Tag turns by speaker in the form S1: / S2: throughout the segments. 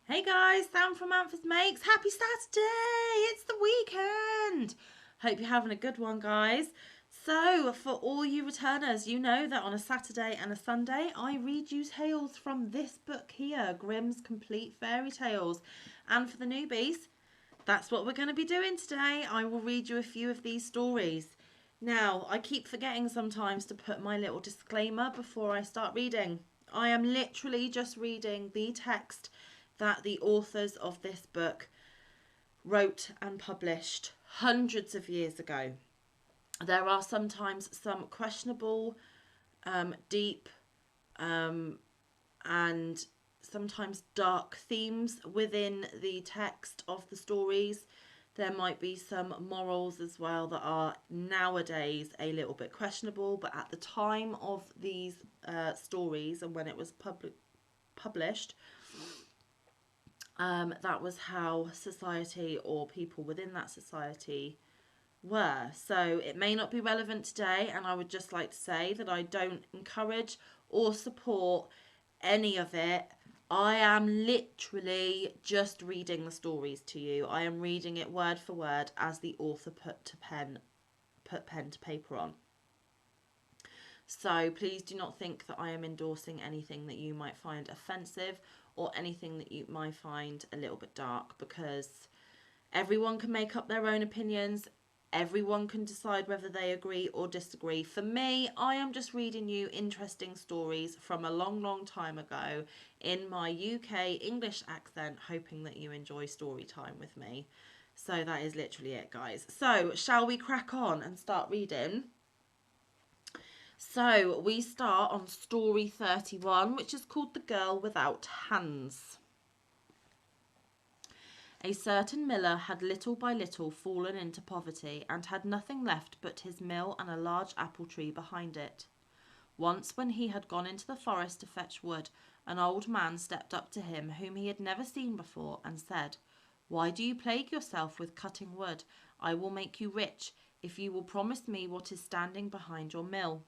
S1: Hey guys, Sam from Manfa's Makes. Happy Saturday! It's the weekend. Hope you're having a good one, guys. So, for all you returners, you know that on a Saturday and a Sunday, I read you tales from this book here, Grimm's Complete Fairy Tales. And for the newbies, that's what we're going to be doing today. I will read you a few of these stories. Now, I keep forgetting sometimes to put my little disclaimer before I start reading. I am literally just reading the text that the authors of this book wrote and published hundreds of years ago. There are sometimes some questionable, deep, and sometimes dark themes within the text of the stories. There might be some morals as well that are nowadays a little bit questionable, but at the time of these stories and when it was published, that was how society or people within that society were. So it may not be relevant today, and I would just like to say that I don't encourage or support any of it. I am literally just reading the stories to you. I am reading it word for word as the author put pen to paper on. So please do not think that I am endorsing anything that you might find offensive or anything that you might find a little bit dark, because everyone can make up their own opinions. Everyone can decide whether they agree or disagree. For me, I am just reading you interesting stories from a long, long time ago in my UK English accent, hoping that you enjoy story time with me. So that is literally it, guys. So shall we crack on and start reading? So we start on story 31, which is called The Girl Without Hands. A certain miller had little by little fallen into poverty, and had nothing left but his mill and a large apple tree behind it. Once, when he had gone into the forest to fetch wood, an old man stepped up to him whom he had never seen before, and said, "Why do you plague yourself with cutting wood? I will make you rich, if you will promise me what is standing behind your mill."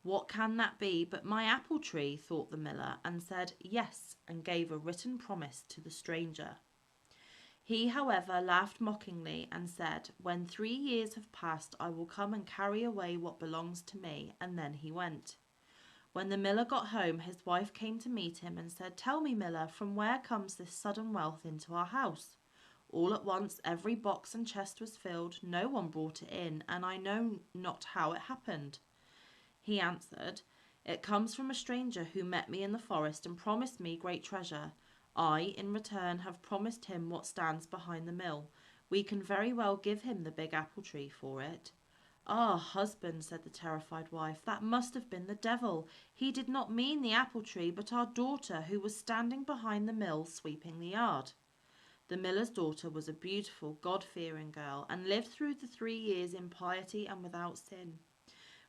S1: "What can that be but my apple tree?" thought the miller, and said, "Yes," and gave a written promise to the stranger. He, however, laughed mockingly and said, "When 3 years have passed, I will come and carry away what belongs to me." And then he went. When the miller got home, his wife came to meet him and said, "Tell me, miller, from where comes this sudden wealth into our house? All at once every box and chest was filled, no one brought it in, and I know not how it happened." He answered, "It comes from a stranger who met me in the forest and promised me great treasure. I, in return, have promised him what stands behind the mill. We can very well give him the big apple tree for it." "Ah, husband," said the terrified wife, "that must have been the devil. He did not mean the apple tree, but our daughter, who was standing behind the mill sweeping the yard." The miller's daughter was a beautiful, God-fearing girl, and lived through the 3 years in piety and without sin.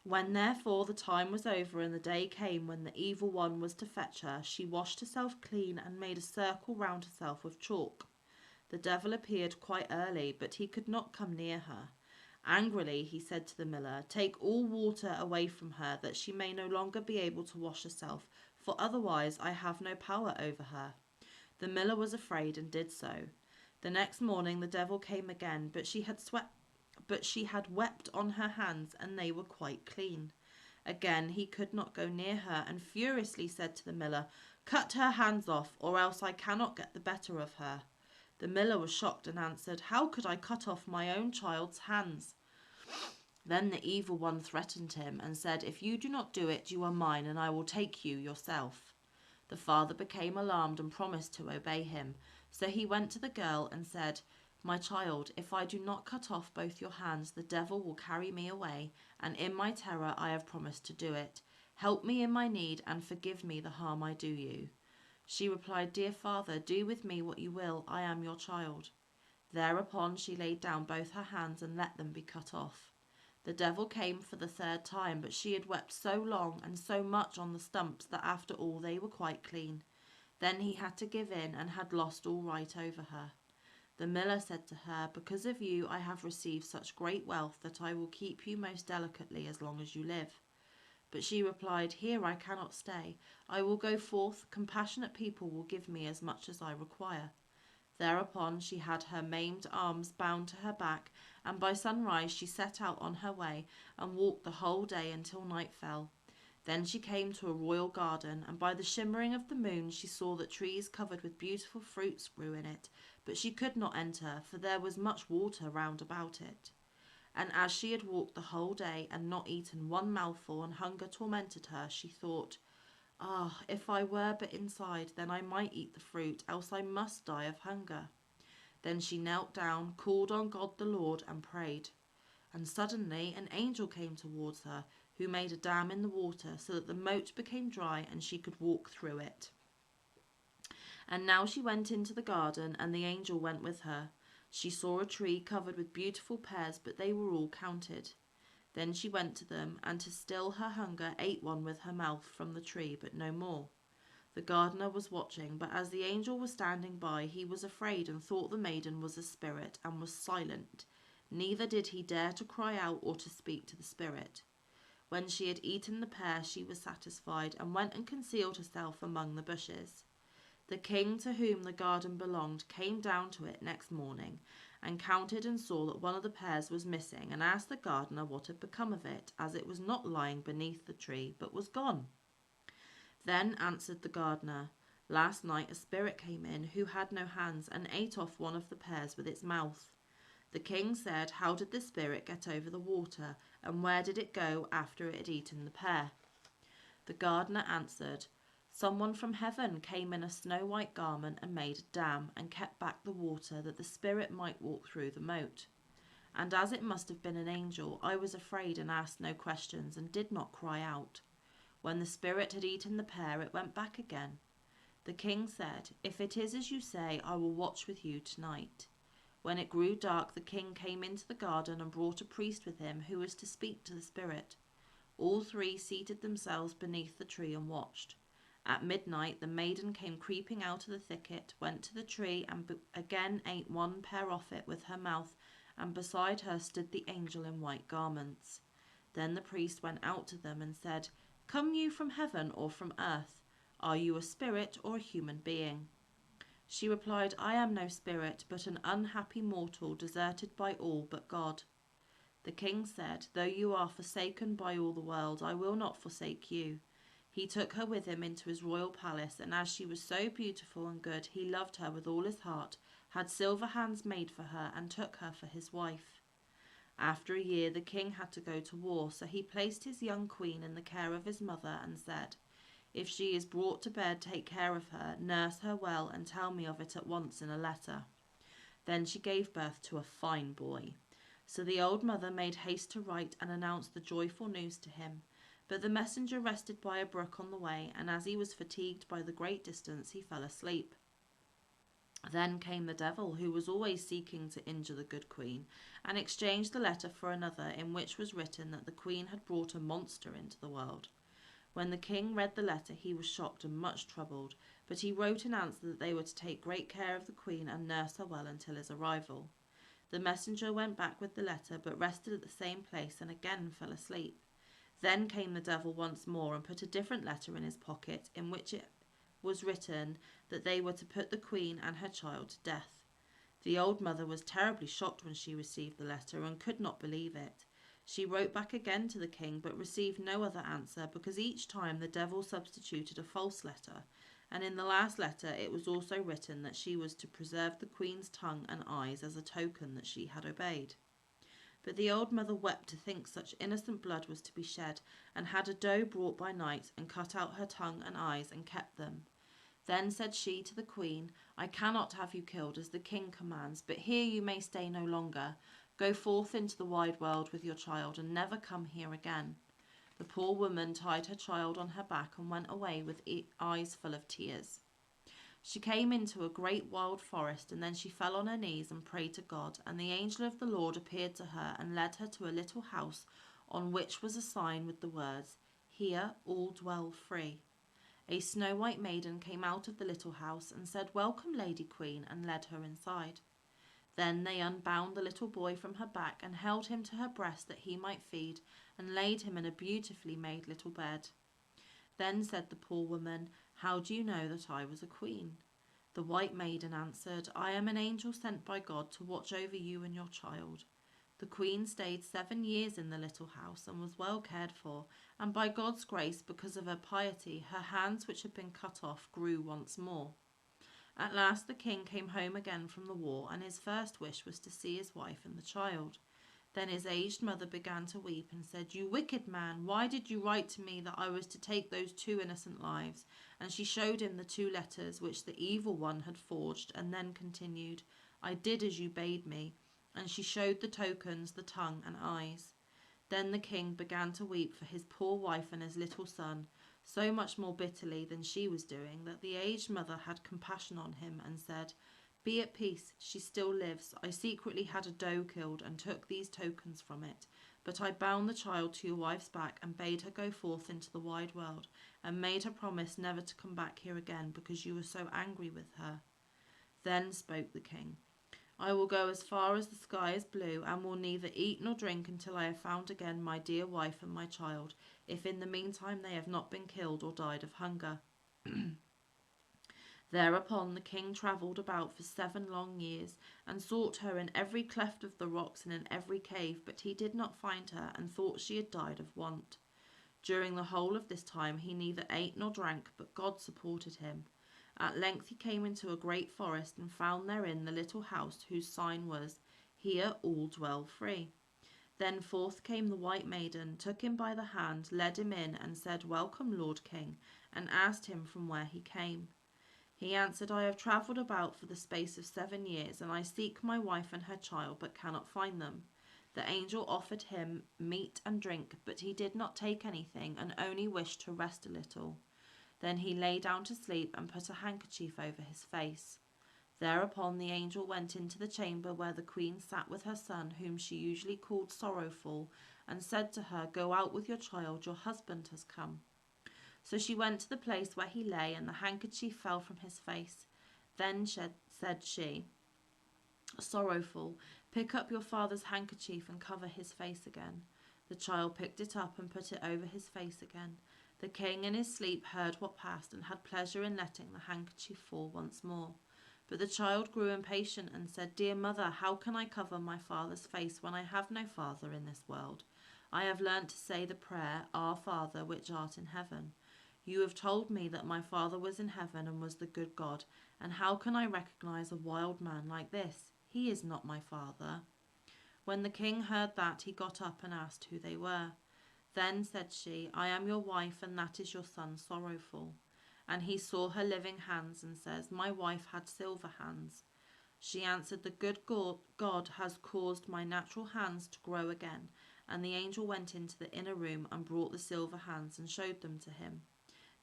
S1: When therefore the time was over, and the day came when the evil one was to fetch her, she washed herself clean and made a circle round herself with chalk. The devil appeared quite early, but he could not come near her. Angrily he said to the miller, "Take all water away from her, that she may no longer be able to wash herself, for otherwise I have no power over her." The miller was afraid and did so. The next morning the devil came again, but she had wept on her hands, and they were quite clean. Again he could not go near her, and furiously said to the miller, "Cut her hands off, or else I cannot get the better of her." The miller was shocked and answered, "How could I cut off my own child's hands?" Then the evil one threatened him and said, "If you do not do it, you are mine, and I will take you yourself." The father became alarmed and promised to obey him. So he went to the girl and said, "My child, if I do not cut off both your hands, the devil will carry me away, and in my terror I have promised to do it. Help me in my need, and forgive me the harm I do you." She replied, "Dear father, do with me what you will. I am your child." Thereupon she laid down both her hands and let them be cut off. The devil came for the third time, but she had wept so long and so much on the stumps that after all they were quite clean. Then he had to give in, and had lost all right over her. The miller said to her, "Because of you I have received such great wealth that I will keep you most delicately as long as you live." But she replied, "Here I cannot stay. I will go forth. Compassionate people will give me as much as I require." Thereupon she had her maimed arms bound to her back, and by sunrise she set out on her way and walked the whole day until night fell. Then she came to a royal garden, and by the shimmering of the moon she saw that trees covered with beautiful fruits grew in it, but she could not enter, for there was much water round about it. And as she had walked the whole day and not eaten one mouthful, and hunger tormented her, she thought, "Ah, if I were but inside, then I might eat the fruit, else I must die of hunger." Then she knelt down, called on God the Lord, and prayed. And suddenly an angel came towards her, who made a dam in the water, so that the moat became dry and she could walk through it. And now she went into the garden, and the angel went with her. She saw a tree covered with beautiful pears, but they were all counted. Then she went to them, and to still her hunger ate one with her mouth from the tree, but no more. The gardener was watching, but as the angel was standing by, he was afraid and thought the maiden was a spirit, and was silent. Neither did he dare to cry out or to speak to the spirit. When she had eaten the pear, she was satisfied, and went and concealed herself among the bushes. The king to whom the garden belonged came down to it next morning, and counted and saw that one of the pears was missing, and asked the gardener what had become of it, as it was not lying beneath the tree, but was gone. Then answered the gardener, "Last night a spirit came in, who had no hands, and ate off one of the pears with its mouth." The king said, "How did the spirit get over the water, and where did it go after it had eaten the pear?" The gardener answered, "Someone from heaven came in a snow-white garment and made a dam, and kept back the water, that the spirit might walk through the moat. And as it must have been an angel, I was afraid and asked no questions, and did not cry out. When the spirit had eaten the pear, it went back again." The king said, "If it is as you say, I will watch with you tonight." When it grew dark, the king came into the garden and brought a priest with him, who was to speak to the spirit. All three seated themselves beneath the tree and watched. At midnight the maiden came creeping out of the thicket, went to the tree, and again ate one pear off it with her mouth, and beside her stood the angel in white garments. Then the priest went out to them and said, "Come you from heaven or from earth? Are you a spirit or a human being?" She replied, "I am no spirit, but an unhappy mortal, deserted by all but God." The king said, "Though you are forsaken by all the world, I will not forsake you." He took her with him into his royal palace, and as she was so beautiful and good, he loved her with all his heart, had silver hands made for her, and took her for his wife. After a year, the king had to go to war, so he placed his young queen in the care of his mother, and said, "If she is brought to bed, take care of her, nurse her well, and tell me of it at once in a letter." Then she gave birth to a fine boy. So the old mother made haste to write and announce the joyful news to him. But the messenger rested by a brook on the way, and as he was fatigued by the great distance, he fell asleep. Then came the devil, who was always seeking to injure the good queen, and exchanged the letter for another, in which was written that the queen had brought a monster into the world. When the king read the letter, he was shocked and much troubled, but he wrote in answer that they were to take great care of the queen and nurse her well until his arrival. The messenger went back with the letter, but rested at the same place and again fell asleep. Then came the devil once more and put a different letter in his pocket, in which it was written that they were to put the queen and her child to death. The old mother was terribly shocked when she received the letter, and could not believe it. She wrote back again to the king, but received no other answer, because each time the devil substituted a false letter, and in the last letter it was also written that she was to preserve the queen's tongue and eyes as a token that she had obeyed. But the old mother wept to think such innocent blood was to be shed, and had a doe brought by night, and cut out her tongue and eyes, and kept them. Then said she to the queen, "I cannot have you killed as the king commands, but here you may stay no longer. Go forth into the wide world with your child, and never come here again." The poor woman tied her child on her back and went away with eyes full of tears. She came into a great wild forest, and then she fell on her knees and prayed to God, and the angel of the Lord appeared to her and led her to a little house on which was a sign with the words, "Here all dwell free." A snow-white maiden came out of the little house and said, "Welcome, Lady Queen," and led her inside. Then they unbound the little boy from her back and held him to her breast that he might feed, and laid him in a beautifully made little bed. Then said the poor woman, "How do you know that I was a queen?" The white maiden answered, "I am an angel sent by God to watch over you and your child." The queen stayed 7 years in the little house and was well cared for, and by God's grace, because of her piety, her hands which had been cut off grew once more. At last the king came home again from the war, and his first wish was to see his wife and the child. Then his aged mother began to weep and said, "You wicked man, why did you write to me that I was to take those 2 innocent lives?" And she showed him the 2 letters which the evil one had forged, and then continued, "I did as you bade me." And she showed the tokens, the tongue and eyes. Then the king began to weep for his poor wife and his little son, so much more bitterly than she was doing, that the aged mother had compassion on him and said, "Be at peace, she still lives. I secretly had a doe killed and took these tokens from it. But I bound the child to your wife's back and bade her go forth into the wide world, and made her promise never to come back here again because you were so angry with her." Then spoke the king, "I will go as far as the sky is blue, and will neither eat nor drink until I have found again my dear wife and my child, if in the meantime they have not been killed or died of hunger." Thereupon the king travelled about for 7 long years, and sought her in every cleft of the rocks and in every cave, but he did not find her, and thought she had died of want. During the whole of this time he neither ate nor drank, but God supported him. At length he came into a great forest, and found therein the little house whose sign was, "Here all dwell free." Then forth came the white maiden, took him by the hand, led him in, and said, "Welcome, Lord King," and asked him from where he came. He answered, "I have travelled about for the space of 7 years, and I seek my wife and her child, but cannot find them." The angel offered him meat and drink, but he did not take anything, and only wished to rest a little. Then he lay down to sleep, and put a handkerchief over his face. Thereupon the angel went into the chamber where the queen sat with her son, whom she usually called Sorrowful, and said to her, "Go out with your child, your husband has come." So she went to the place where he lay, and the handkerchief fell from his face. Then said she, "Sorrowful, pick up your father's handkerchief and cover his face again." The child picked it up and put it over his face again. The king in his sleep heard what passed, and had pleasure in letting the handkerchief fall once more. But the child grew impatient and said, "Dear mother, how can I cover my father's face when I have no father in this world? I have learnt to say the prayer, 'Our Father which art in heaven.' You have told me that my father was in heaven and was the good God, and how can I recognize a wild man like this? He is not my father." When the king heard that, he got up and asked who they were. Then said she, "I am your wife, and that is your son Sorrowful." And he saw her living hands, and says, "My wife had silver hands." She answered, "The good God has caused my natural hands to grow again." And the angel went into the inner room and brought the silver hands and showed them to him.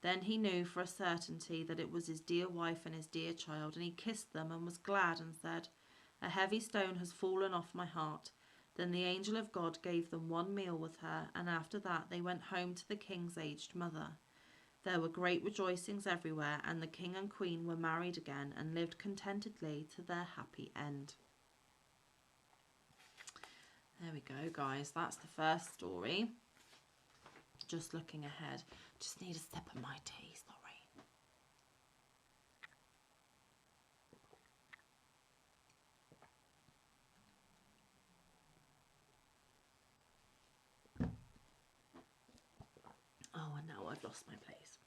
S1: Then he knew for a certainty that it was his dear wife and his dear child, and he kissed them and was glad and said, "A heavy stone has fallen off my heart." Then the angel of God gave them 1 meal with her, and after that they went home to the king's aged mother. There were great rejoicings everywhere, and the king and queen were married again and lived contentedly to their happy end. There we go, guys. That's the first story. Just looking ahead. Just need a sip of my tea, sorry. Oh, and now I've lost my place.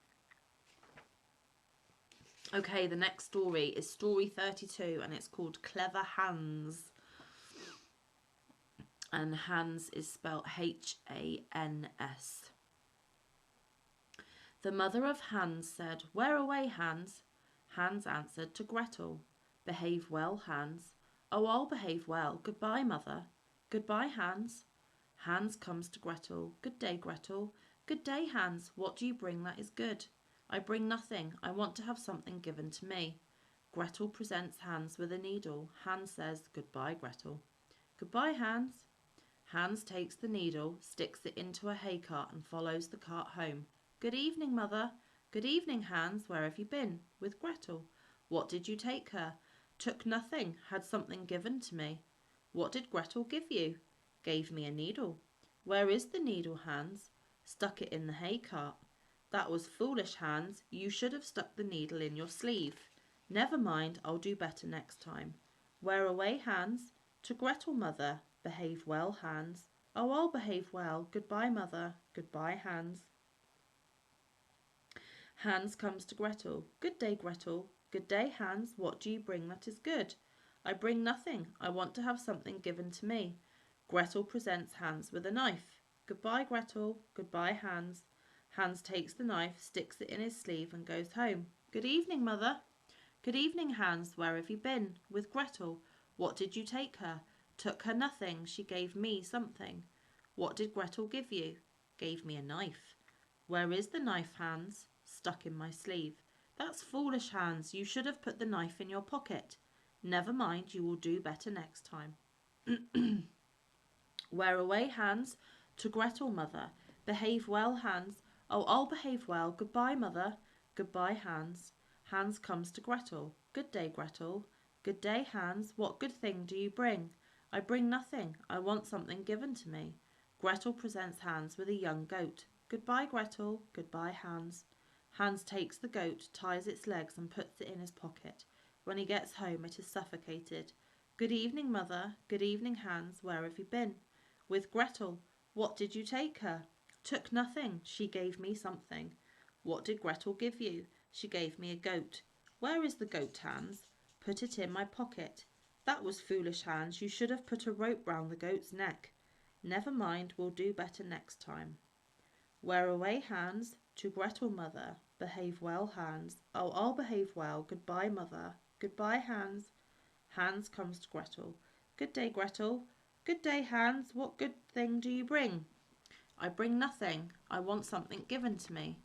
S1: Okay, the next story is story 32, and it's called Clever Hans. And Hans is spelled H-A-N-S. The mother of Hans said, "Where away, Hans?" Hans answered, "To Gretel." "Behave well, Hans." "Oh, I'll behave well. Goodbye, mother." "Goodbye, Hans." Hans comes to Gretel. "Good day, Gretel." "Good day, Hans. What do you bring that is good?" "I bring nothing. I want to have something given to me." Gretel presents Hans with a needle. Hans says, "Goodbye, Gretel." "Goodbye, Hans." Hans takes the needle, sticks it into a hay cart, and follows the cart home. "Good evening, mother." "Good evening, Hans. Where have you been?" "With Gretel." "What did you take her?" Took nothing, had something given to me. What did Gretel give you? Gave me a needle. Where is the needle, Hans? Stuck it in the hay cart. That was foolish, Hans. You should have stuck the needle in your sleeve. Never mind, I'll do better next time. Where away, Hans? To Gretel, mother. Behave well, Hans. Oh, I'll behave well. Goodbye, mother. Goodbye, Hans. Hans comes to Gretel. Good day, Gretel. Good day, Hans. What do you bring that is good? I bring nothing. I want to have something given to me. Gretel presents Hans with a knife. Goodbye, Gretel. Goodbye, Hans. Hans takes the knife, sticks it in his sleeve and goes home. Good evening, mother. Good evening, Hans. Where have you been? With Gretel. What did you take her? Took her nothing. She gave me something. What did Gretel give you? Gave me a knife. Where is the knife, Hans? Stuck in my sleeve. That's foolish, Hans. You should have put the knife in your pocket. Never mind, you will do better next time. Where away, Hans? To Gretel, mother. Behave well, Hans. Oh, I'll behave well. Goodbye, mother. Goodbye, Hans. Hans comes to Gretel. Good day, Gretel. Good day, Hans. What good thing do you bring? I bring nothing. I want something given to me. Gretel presents Hans with a young goat. Goodbye, Gretel. Goodbye, Hans. Hans takes the goat, ties its legs and puts it in his pocket. When he gets home it is suffocated. Good evening, mother. Good evening, Hans. Where have you been? With Gretel. What did you take her? Took nothing. She gave me something. What did Gretel give you? She gave me a goat. Where is the goat, Hans? Put it in my pocket. That was foolish, Hans. You should have put a rope round the goat's neck. Never mind, we'll do better next time. Where away, Hans? To Gretel, mother. Behave well, Hans. Oh, I'll behave well. Goodbye, mother. Goodbye, Hans. Hans comes to Gretel. Good day, Gretel. Good day, Hans. What good thing do you bring? I bring nothing. I want something given to me.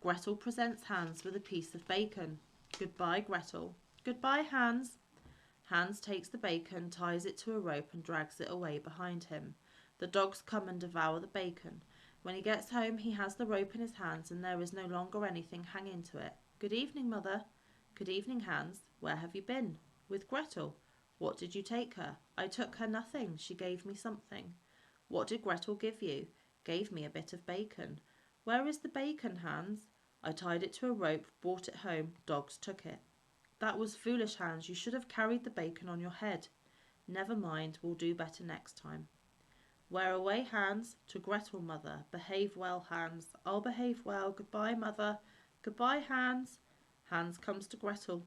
S1: Gretel presents Hans with a piece of bacon. Goodbye, Gretel. Goodbye, Hans. Hans takes the bacon, ties it to a rope and drags it away behind him. The dogs come and devour the bacon. When he gets home he has the rope in his hands and there is no longer anything hanging to it. Good evening, mother. Good evening, Hans. Where have you been? With Gretel. What did you take her? I took her nothing. She gave me something. What did Gretel give you? Gave me a bit of bacon. Where is the bacon, Hans? I tied it to a rope, brought it home. Dogs took it. That was foolish, Hans. You should have carried the bacon on your head. Never mind, we'll do better next time. Where away, Hans? To Gretel, mother. Behave well, Hans. I'll behave well. Goodbye, mother. Goodbye, Hans. Hans comes to Gretel.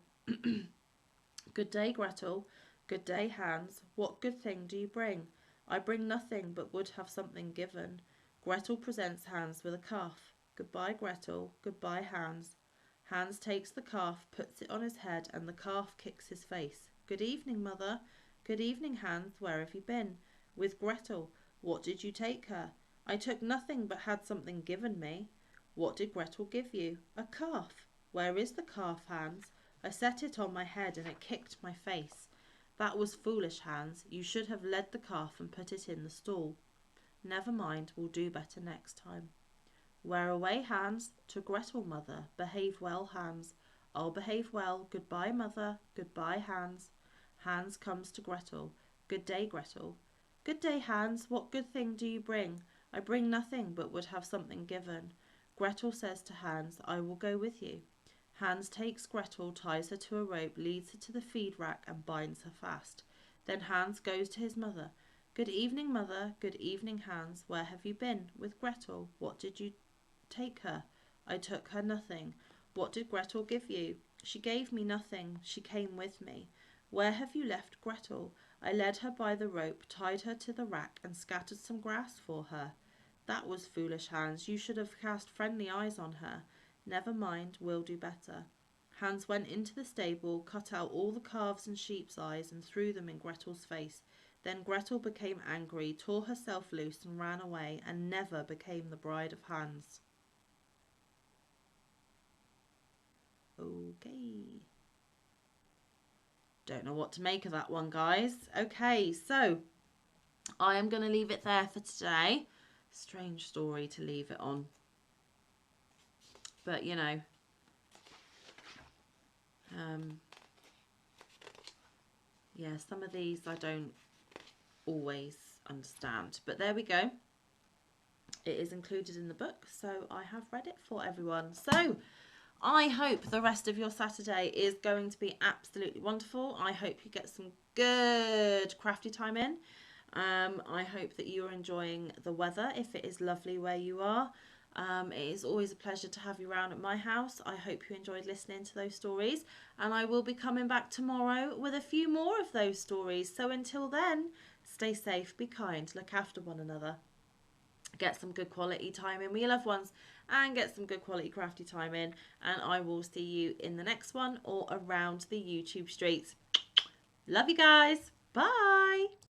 S1: Good day, Gretel. Good day, Hans. What good thing do you bring? I bring nothing, but would have something given. Gretel presents Hans with a calf. Goodbye, Gretel. Goodbye, Hans. Hans takes the calf, puts it on his head, and the calf kicks his face. Good evening, mother. Good evening, Hans. Where have you been? With Gretel. What did you take her? I took nothing, but had something given me. What did Gretel give you? A calf. Where is the calf, Hans? I set it on my head, and it kicked my face. That was foolish, Hans. You should have led the calf and put it in the stall. Never mind, we'll do better next time. Where away, Hans? To Gretel, mother. Behave well, Hans. I'll behave well. Goodbye, mother. Goodbye, Hans. Hans comes to Gretel. Good day, Gretel. Good day, Hans. What good thing do you bring? I bring nothing, but would have something given. Gretel says to Hans, I will go with you. Hans takes Gretel, ties her to a rope, leads her to the feed rack and binds her fast. Then Hans goes to his mother. Good evening, mother. Good evening, Hans. Where have you been? With Gretel. What did you take her? I took her nothing. What did Gretel give you? She gave me nothing. She came with me. Where have you left Gretel? I led her by the rope, tied her to the rack, and scattered some grass for her. That was foolish, Hans. You should have cast friendly eyes on her. Never mind, we'll do better. Hans went into the stable, cut out all the calves and sheep's eyes, and threw them in Gretel's face. Then Gretel became angry, tore herself loose, and ran away, and never became the bride of Hans. Okay. Don't know what to make of that one, guys. Okay, so I am going to leave it there for today. Strange story to leave it on. But, you know, Yeah, some of these I don't always understand. But there we go. It is included in the book, so I have read it for everyone. So I hope the rest of your Saturday is going to be absolutely wonderful. I hope you get some good crafty time in. I hope that you are enjoying the weather if it is lovely where you are. It is always a pleasure to have you around at my house. I hope you enjoyed listening to those stories, and I will be coming back tomorrow with a few more of those stories. So until then, stay safe, be kind, look after one another. Get some good quality time in with your loved ones and get some good quality crafty time in, and I will see you in the next one or around the YouTube streets. Love you guys. Bye.